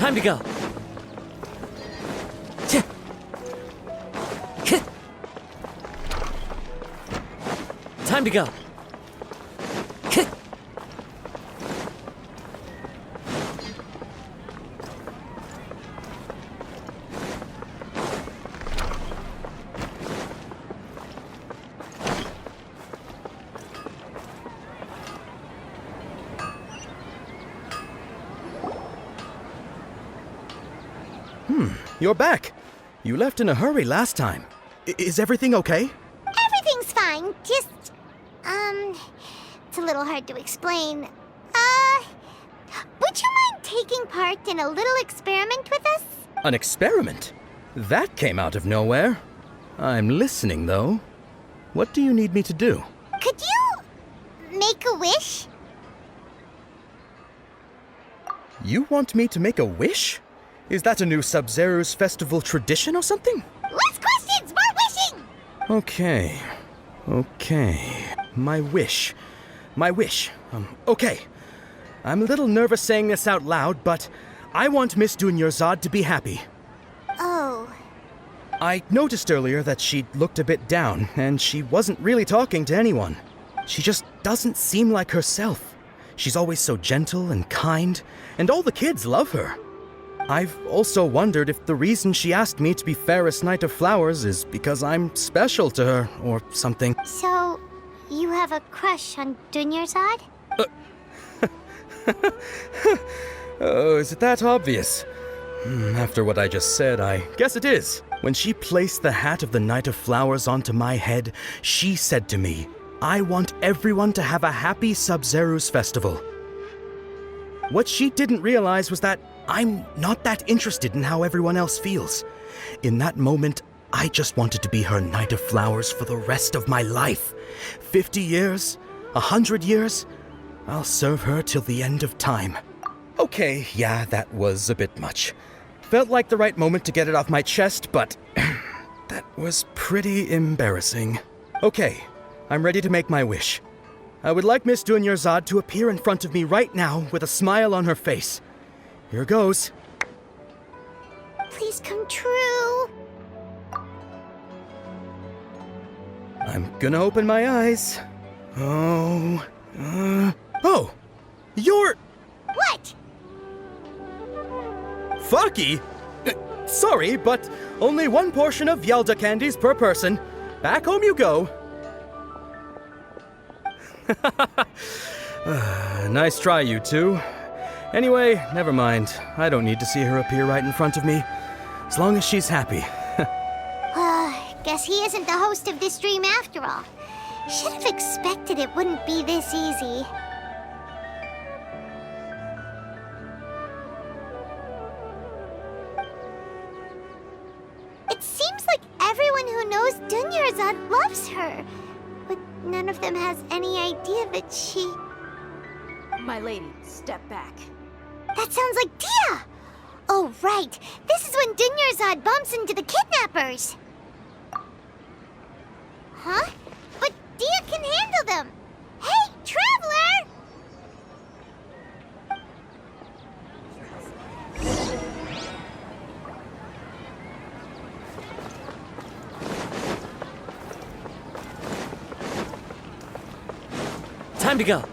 Time to go. Time to go. You're back. You left in a hurry last time. Is everything okay? Everything's fine. Just, it's a little hard to explain. Would you mind taking part in a little experiment with us? An experiment? That came out of nowhere. I'm listening, though. What do you need me to do? Could you make a wish? You want me to make a wish? Is that a new Sub-Zero's festival tradition or something? Less questions, more wishing! Okay. My wish. Okay. I'm a little nervous saying this out loud, but I want Miss Dunyarzad to be happy. Oh. I noticed earlier that she looked a bit down, and she wasn't really talking to anyone. She just doesn't seem like herself. She's always so gentle and kind, and all the kids love her. I've also wondered if the reason she asked me to be Fairest Knight of Flowers is because I'm special to her, or something. So, you have a crush on Dunyarzad? Oh, is it that obvious? After what I just said, I guess it is. When she placed the hat of the Knight of Flowers onto my head, she said to me, "I want everyone to have a happy Sub-Zero's festival." What she didn't realize was that I'm not that interested in how everyone else feels. In that moment, I just wanted to be her Knight of Flowers for the rest of my life. 50 years? 100 years? I'll serve her till the end of time. Okay, yeah, that was a bit much. Felt like the right moment to get it off my chest, but that was pretty embarrassing. Okay, I'm ready to make my wish. I would like Miss Dunyarzad to appear in front of me right now with a smile on her face. Here goes. Please come true. I'm gonna open my eyes. Oh, you're... What? Fucky? Sorry, but only one portion of Yalda candies per person. Back home you go. Nice try, you two. Anyway, never mind. I don't need to see her appear right in front of me. As long as she's happy. Guess he isn't the host of this dream after all. Should have expected it wouldn't be this easy. It seems like everyone who knows Dunyarzad loves her. But none of them has any idea that she... My lady, step back. That sounds like Dia! Oh, right. This is when Dunyarzad bumps into the kidnappers. Huh? But Dia can handle them. Hey, Traveler! Time to go.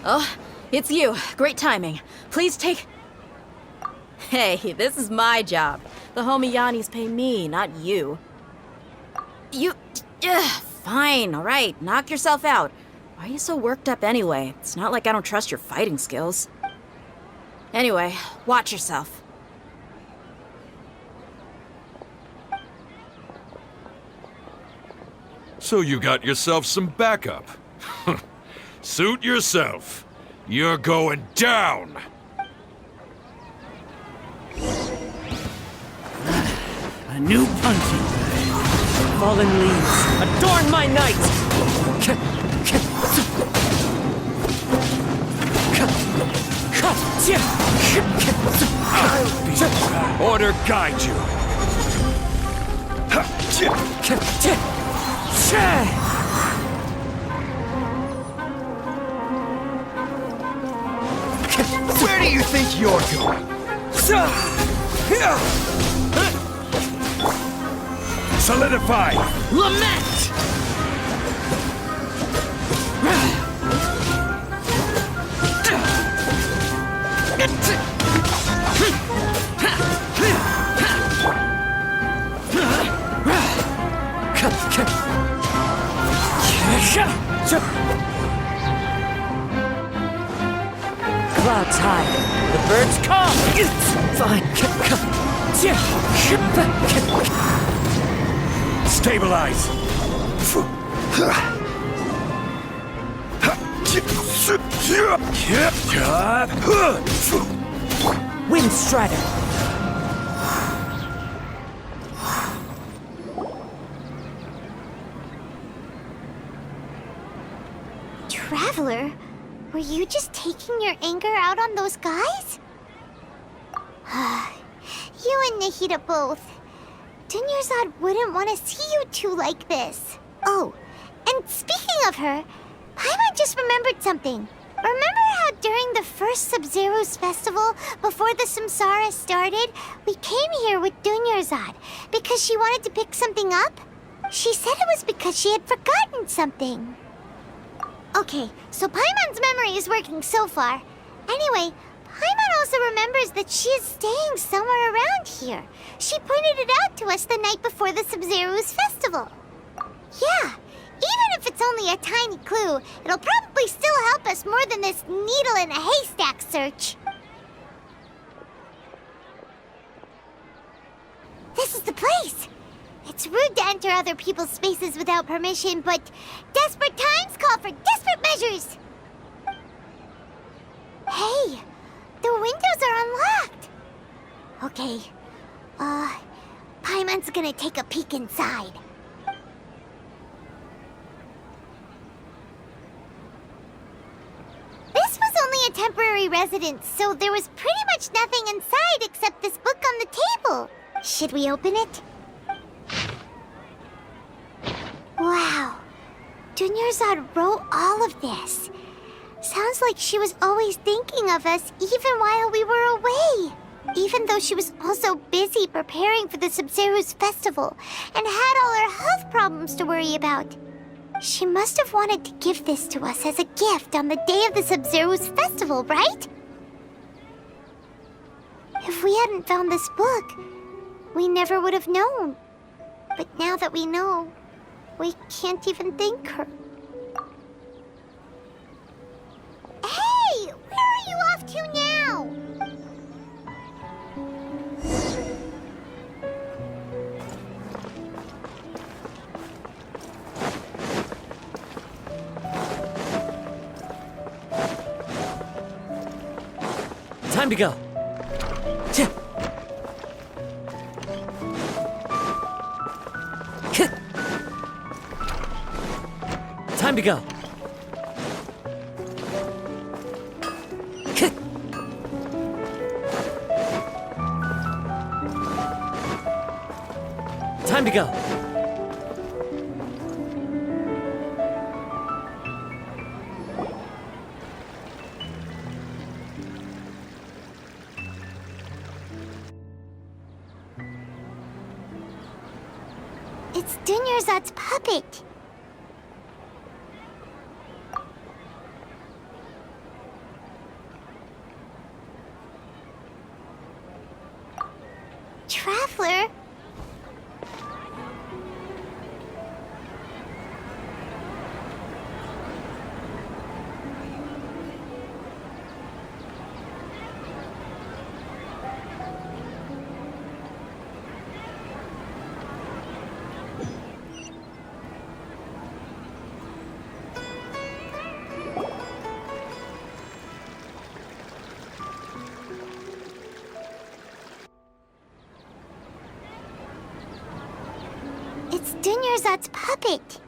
Oh, it's you. Great timing. Please take... Hey, this is my job. The homie Yannis pay me, not you. You... fine, all right. Knock yourself out. Why are you so worked up anyway? It's not like I don't trust your fighting skills. Anyway, watch yourself. So you got yourself some backup. Suit yourself. You're going down! A new punching bag. Fallen leaves, adorn my night! Order guide you. Where do you think you're going? Solidify. Lament! Clouds high. The birds come. Fine. Stabilize. Wind Strider. Traveler, were you just taking your anger out on those guys? You and Nahida both. Dunyarzad wouldn't want to see you two like this. Oh, and speaking of her, Paimon just remembered something. Remember how during the first Sub-Zero's festival, before the Samsara started, we came here with Dunyarzad because she wanted to pick something up? She said it was because she had forgotten something. Okay, so Paimon's memory is working so far. Anyway, Paimon also remembers that she is staying somewhere around here. She pointed it out to us the night before the Sub-Zero's festival. Yeah, even if it's only a tiny clue, it'll probably still help us more than this needle in a haystack search. This is the place. It's rude to enter other people's spaces without permission, but desperate times call for desperate measures. Hey, the windows are unlocked. Okay, Paimon's gonna take a peek inside. This was only a temporary residence, so there was pretty much nothing inside except this book on the table. Should we open it? Wow, Dunyarzad wrote all of this. Sounds like she was always thinking of us even while we were away. Even though she was also busy preparing for the Sub-Zero's festival and had all her health problems to worry about. She must have wanted to give this to us as a gift on the day of the Sub-Zero's festival, right? If we hadn't found this book, we never would have known. But now that we know, we can't even thank her. Hey! Where are you off to now? Time to go. Time to go. Time to go. It's Dunyarzad's puppet. Traveler? It's Dunyarzad's puppet.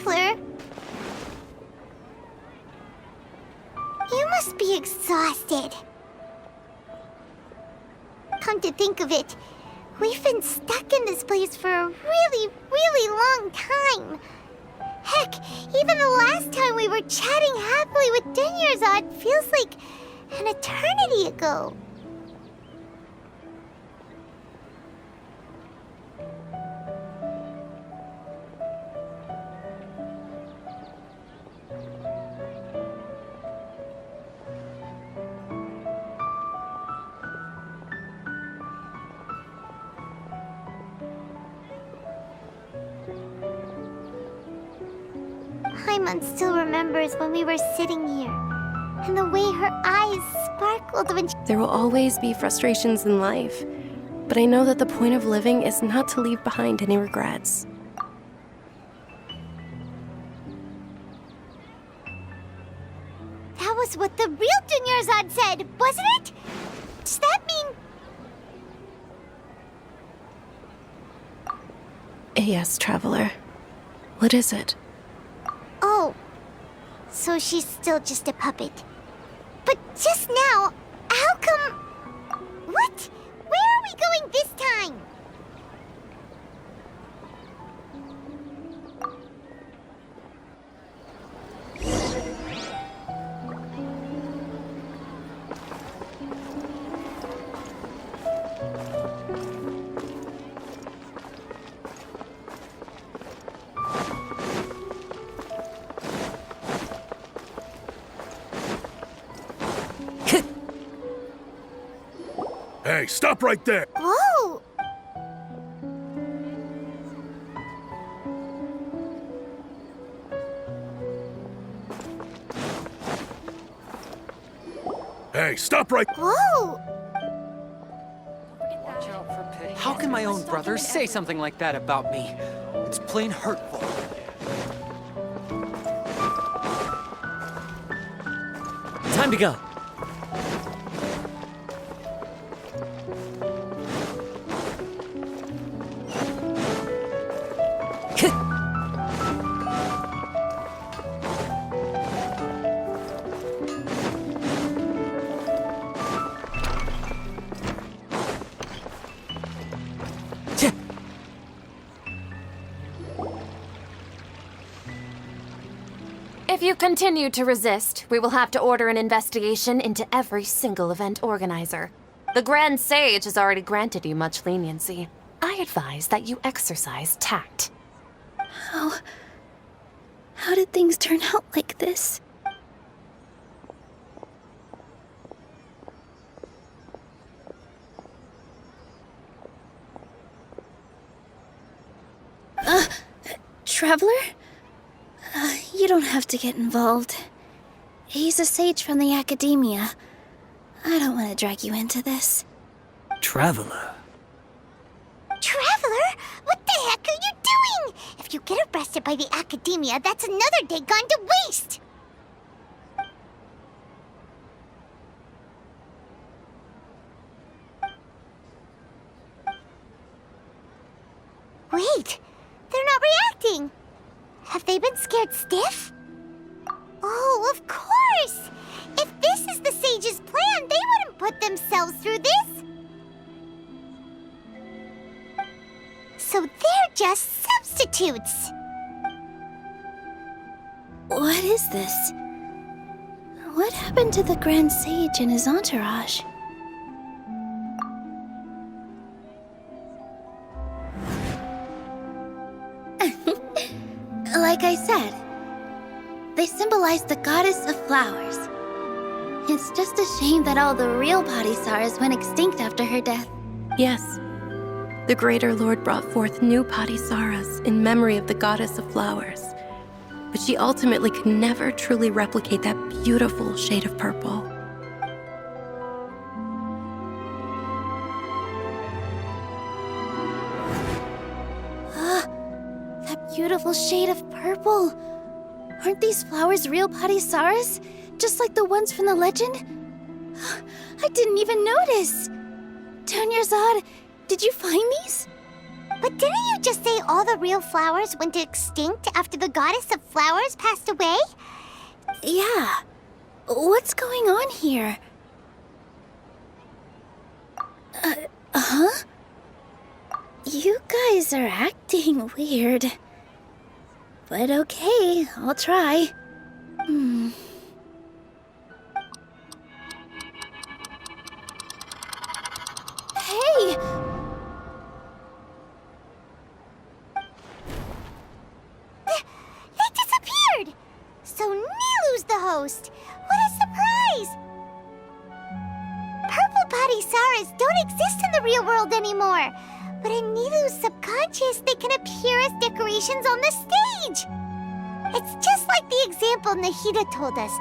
Traveler? You must be exhausted. Come to think of it, we've been stuck in this place for a really, really long time. Heck, even the last time we were chatting happily with Dunyarzad feels like an eternity ago. Paimon still remembers when we were sitting here, and the way her eyes sparkled when she... There will always be frustrations in life, but I know that the point of living is not to leave behind any regrets. That was what the real Dunyarzad said, wasn't it? Does that mean... Yes, Traveler. What is it? Oh, so she's still just a puppet. But just now, how come... What? Where are we going this time? Hey, stop right there! Oh! Hey, stop right... Oh! How can my own brother say something like that about me? It's plain hurtful. Time to go. If you continue to resist, we will have to order an investigation into every single event organizer. The Grand Sage has already granted you much leniency. I advise that you exercise tact. How did things turn out like this? Traveler? You don't have to get involved. He's a sage from the Academia. I don't want to drag you into this. Traveler. Traveler? What the heck are you doing? If you get arrested by the Academia, that's another day gone to waste! Wait, they're not reacting! Have they been scared stiff? Oh, of course! If this is the Sage's plan, they wouldn't put themselves through this! So they're just substitutes! What is this? What happened to the Grand Sage and his entourage? Like I said, they symbolize the goddess of flowers. It's just a shame that all the real Padisars went extinct after her death. Yes. The Greater Lord brought forth new Padisaras in memory of the goddess of flowers. But she ultimately could never truly replicate that beautiful shade of purple. That beautiful shade of purple. Aren't these flowers real Padisaras? Just like the ones from the legend? I didn't even notice. Dunyarzad, did you find these? But didn't you just say all the real flowers went extinct after the goddess of flowers passed away? Yeah. What's going on here? Huh? You guys are acting weird. But okay, I'll try. Hey! They disappeared! So Nilu's the host! What a surprise! Purple body Saras don't exist in the real world anymore. But in Nilu's subconscious, they can appear as decorations on the stage. It's just like the example Nahida told us.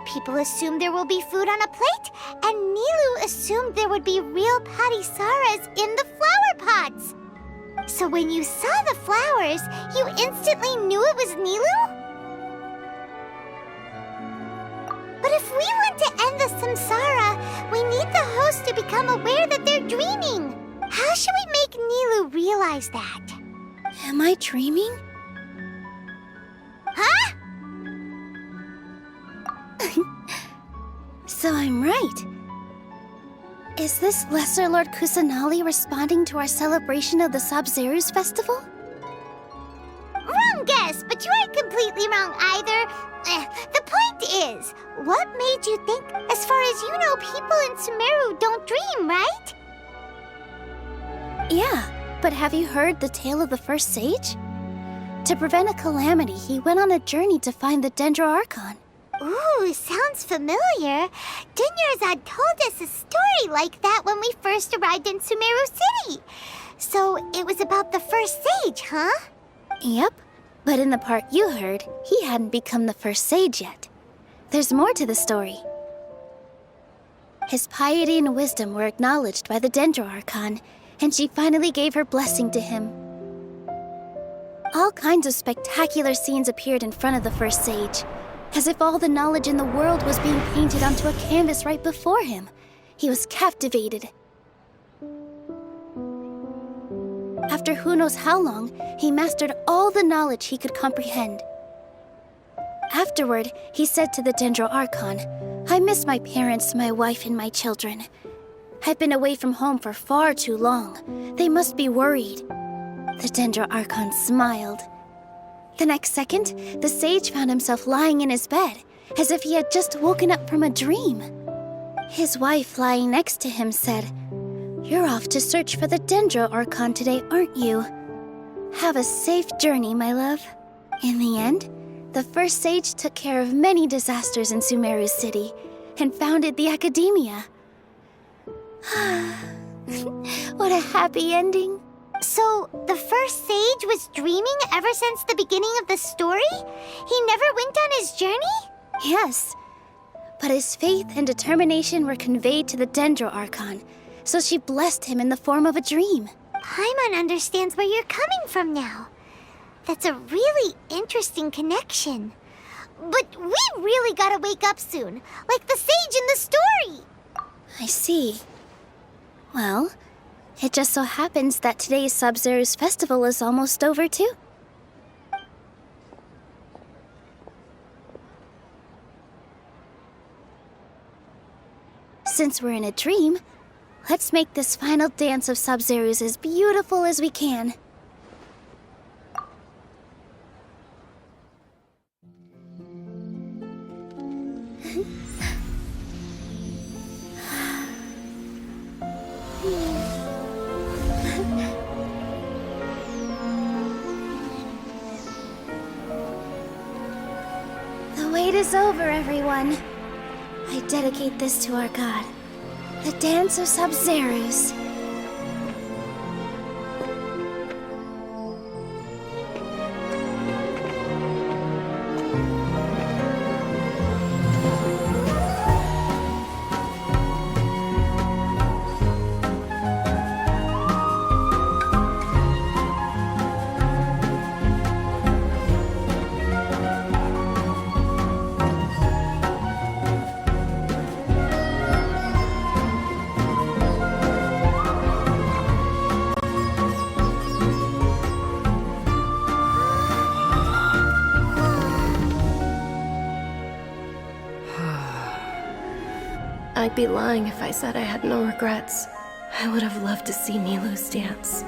People assumed there will be food on a plate, and Nilu assumed there would be real Patisaras in the flower pots. So when you saw the flowers, you instantly knew it was Nilu? But if we want to end the samsara, we need the host to become aware that they're dreaming. How should we make Nilu realize that? Am I dreaming? Huh? So I'm right. Is this Lesser Lord Kusanali responding to our celebration of the Sabzeruz festival? Wrong guess, but you aren't completely wrong either. The point is, what made you think, as far as you know, people in Sumeru don't dream, right? Yeah, but have you heard the tale of the first sage? To prevent a calamity, he went on a journey to find the Dendro Archon. Ooh, sounds familiar. Dunyarzad told us a story like that when we first arrived in Sumeru City. So it was about the first sage, huh? Yep, but in the part you heard, he hadn't become the first sage yet. There's more to the story. His piety and wisdom were acknowledged by the Dendro Archon, and she finally gave her blessing to him. All kinds of spectacular scenes appeared in front of the first sage, as if all the knowledge in the world was being painted onto a canvas right before him. He was captivated. After who knows how long, he mastered all the knowledge he could comprehend. Afterward, he said to the Dendro Archon, "I miss my parents, my wife, and my children. I've been away from home for far too long. They must be worried." The Dendro Archon smiled. The next second, the sage found himself lying in his bed, as if he had just woken up from a dream. His wife, lying next to him, said, "You're off to search for the Dendro Archon today, aren't you? Have a safe journey, my love." In the end, the first sage took care of many disasters in Sumeru City and founded the Academia. What a happy ending. So, the first sage was dreaming ever since the beginning of the story? He never went on his journey? Yes, but his faith and determination were conveyed to the Dendro Archon, so she blessed him in the form of a dream. Paimon understands where you're coming from now. That's a really interesting connection. But we really gotta wake up soon, like the sage in the story. I see. Well, it just so happens that today's Sabzeruz festival is almost over, too. Since we're in a dream, let's make this final dance of Sabzeruz as beautiful as we can. The wait is over, everyone. I dedicate this to our god, the dance of Sabzeruz. I'd be lying if I said I had no regrets. I would have loved to see Nilou's dance.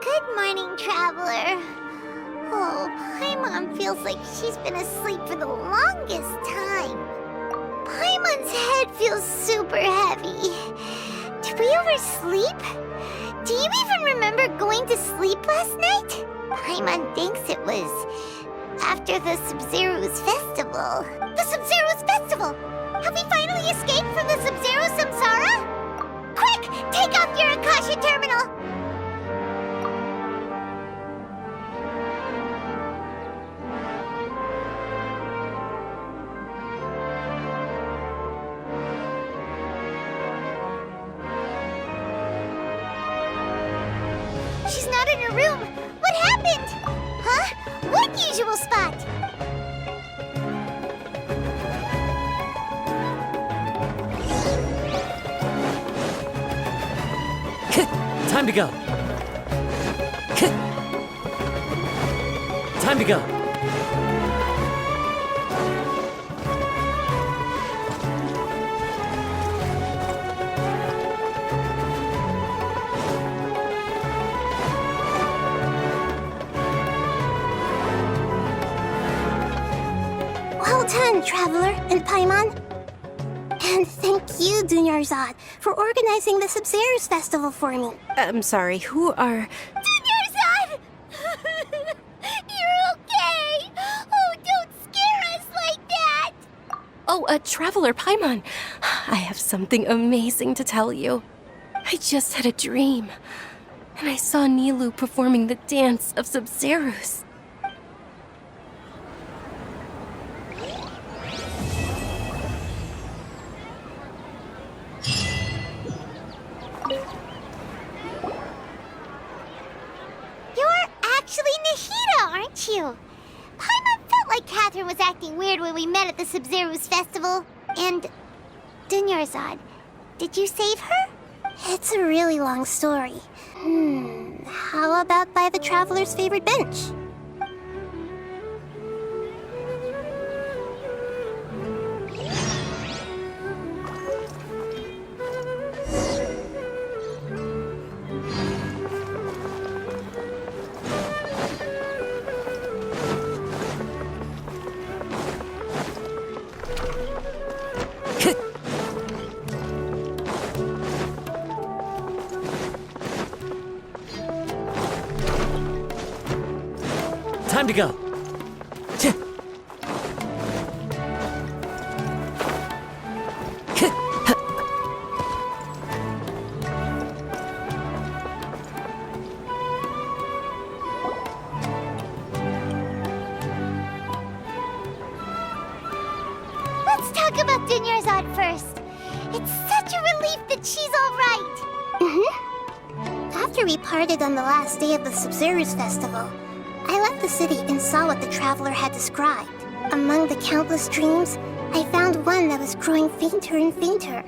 Good morning, traveler. Oh, Paimon feels like she's been asleep for the longest time. Paimon's head feels super heavy. Did we oversleep? Do you even remember going to sleep last night? Paimon thinks it was after the Sumeru's festival. The Sumeru's festival! Have we finally escaped from the Sumeru Samsara? Quick! Take off your Akasha terminal! She's not in her room. What happened? Huh? What usual spot? Time to go. Time to go. Well done, Traveler and Paimon. And thank you, Dunyarzad, for organizing the Sumeru's festival for me. I'm sorry, who are... Dunyarzad! You're okay! Oh, don't scare us like that! Oh, Traveler Paimon. I have something amazing to tell you. I just had a dream, and I saw Nilou performing the dance of Sumeru's. You're actually Nahida, aren't you? Paimon felt like Catherine was acting weird when we met at the Sumeru's festival. And Dunyarzad, did you save her? It's a really long story. How about by the Traveler's favorite bench? Time to go. Let's talk about Dunyarzad first. It's such a relief that she's all right. After we parted on the last day of the Sumeru's festival, I left the city and saw what the Traveler had described. Among the countless dreams, I found one that was growing fainter and fainter.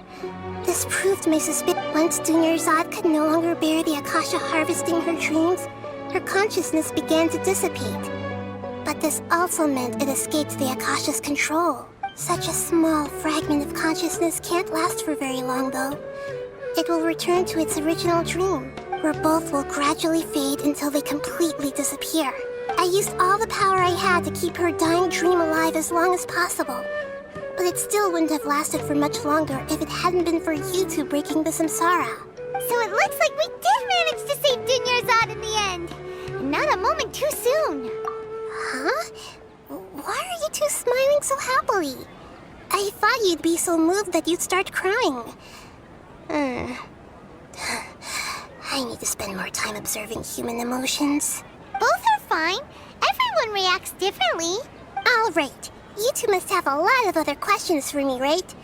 This proved my suspicion. Once Dunyarzad could no longer bear the Akasha harvesting her dreams, her consciousness began to dissipate. But this also meant it escaped the Akasha's control. Such a small fragment of consciousness can't last for very long, though. It will return to its original dream, where both will gradually fade until they completely disappear. I used all the power I had to keep her dying dream alive as long as possible. But it still wouldn't have lasted for much longer if it hadn't been for you two breaking the samsara. So it looks like we did manage to save Dunyarzad in the end. Not a moment too soon. Huh? Why are you two smiling so happily? I thought you'd be so moved that you'd start crying. I need to spend more time observing human emotions. Both are fine. Everyone reacts differently. All right. You two must have a lot of other questions for me, right?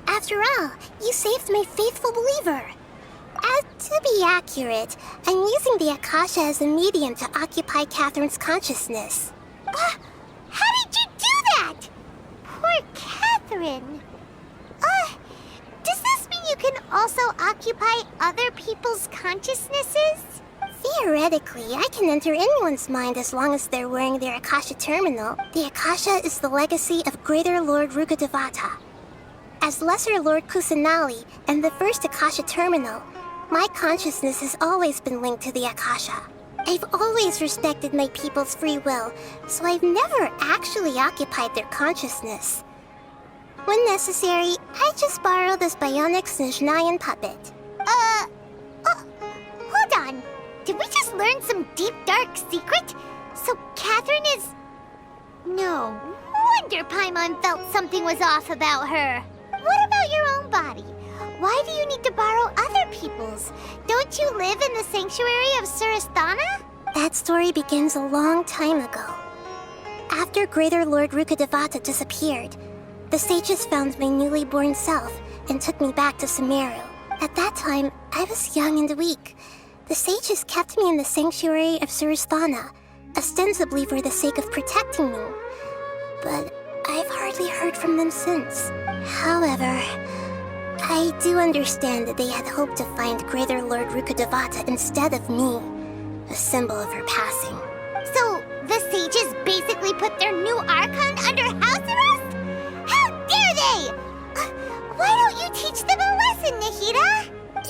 After all, you saved my faithful believer. To be accurate, I'm using the Akasha as a medium to occupy Catherine's consciousness. How did you do that? Poor Catherine. Does this mean you can also occupy other people's consciousnesses? Theoretically, I can enter anyone's mind as long as they're wearing their Akasha terminal. The Akasha is the legacy of Greater Lord Rukkhadevata. As Lesser Lord Kusanali and the first Akasha terminal, my consciousness has always been linked to the Akasha. I've always respected my people's free will, so I've never actually occupied their consciousness. When necessary, I just borrow this bionic Snezhnayan puppet. Hold on. Did we just learn some deep, dark secret? So Catherine is... No wonder Paimon felt something was off about her. What about your own body? Why do you need to borrow other people's? Don't you live in the sanctuary of Surasthana? That story begins a long time ago. After Greater Lord Rukkhadevata disappeared, the sages found my newly born self and took me back to Sumeru. At that time, I was young and weak. The sages kept me in the sanctuary of Surasthana, ostensibly for the sake of protecting me. But I've hardly heard from them since. However, I do understand that they had hoped to find Greater Lord Rukkhadevata instead of me, a symbol of her passing. So, the sages basically put their new archon under house arrest? How dare they! Why don't you teach them a lesson, Nahida?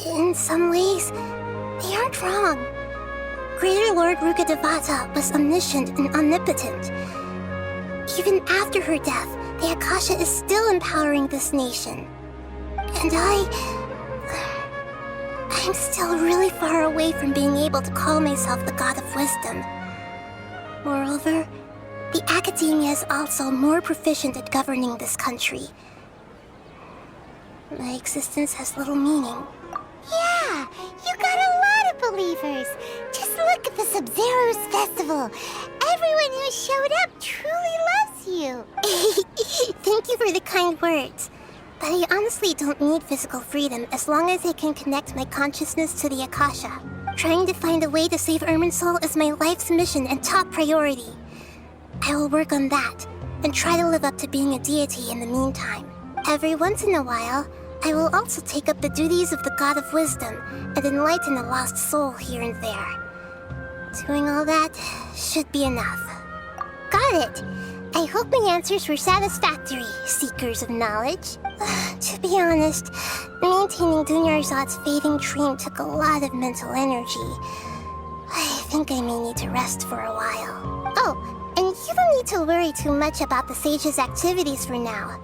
In some ways, they aren't wrong. Greater Lord Rukkhadevata was omniscient and omnipotent. Even after her death, the Akasha is still empowering this nation. And I'm still really far away from being able to call myself the God of Wisdom. Moreover, the Academia is also more proficient at governing this country. My existence has little meaning. Yeah, you got a lot of believers. Just look at the Sub-Zero's festival. Everyone who showed up truly loves you. Thank you for the kind words. But I honestly don't need physical freedom as long as I can connect my consciousness to the Akasha. Trying to find a way to save Irminsul is my life's mission and top priority. I will work on that, and try to live up to being a deity in the meantime. Every once in a while, I will also take up the duties of the God of Wisdom and enlighten a lost soul here and there. Doing all that should be enough. Got it! I hope my answers were satisfactory, seekers of knowledge. To be honest, maintaining Dunyarzad's fading dream took a lot of mental energy. I think I may need to rest for a while. Oh, and you don't need to worry too much about the sage's activities for now.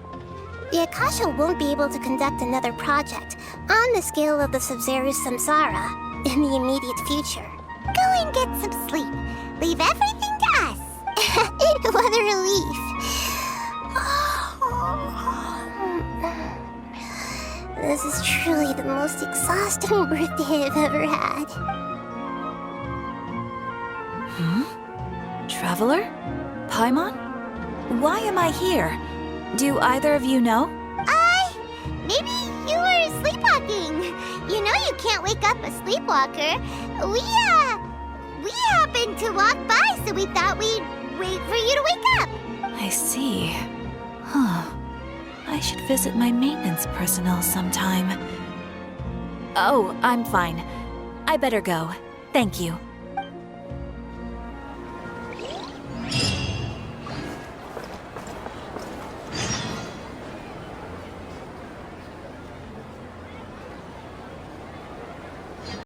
The Akasha won't be able to conduct another project on the scale of the Sub-Zero's Samsara in the immediate future. Go and get some sleep. Leave everything to us. What a relief. This is truly the most exhausting birthday I've ever had. Traveler? Paimon? Why am I here? Do either of you know? Maybe you were sleepwalking. You know you can't wake up a sleepwalker. We happened to walk by, so we thought we'd wait for you to wake up. I see. Huh. I should visit my maintenance personnel sometime. Oh, I'm fine. I better go. Thank you.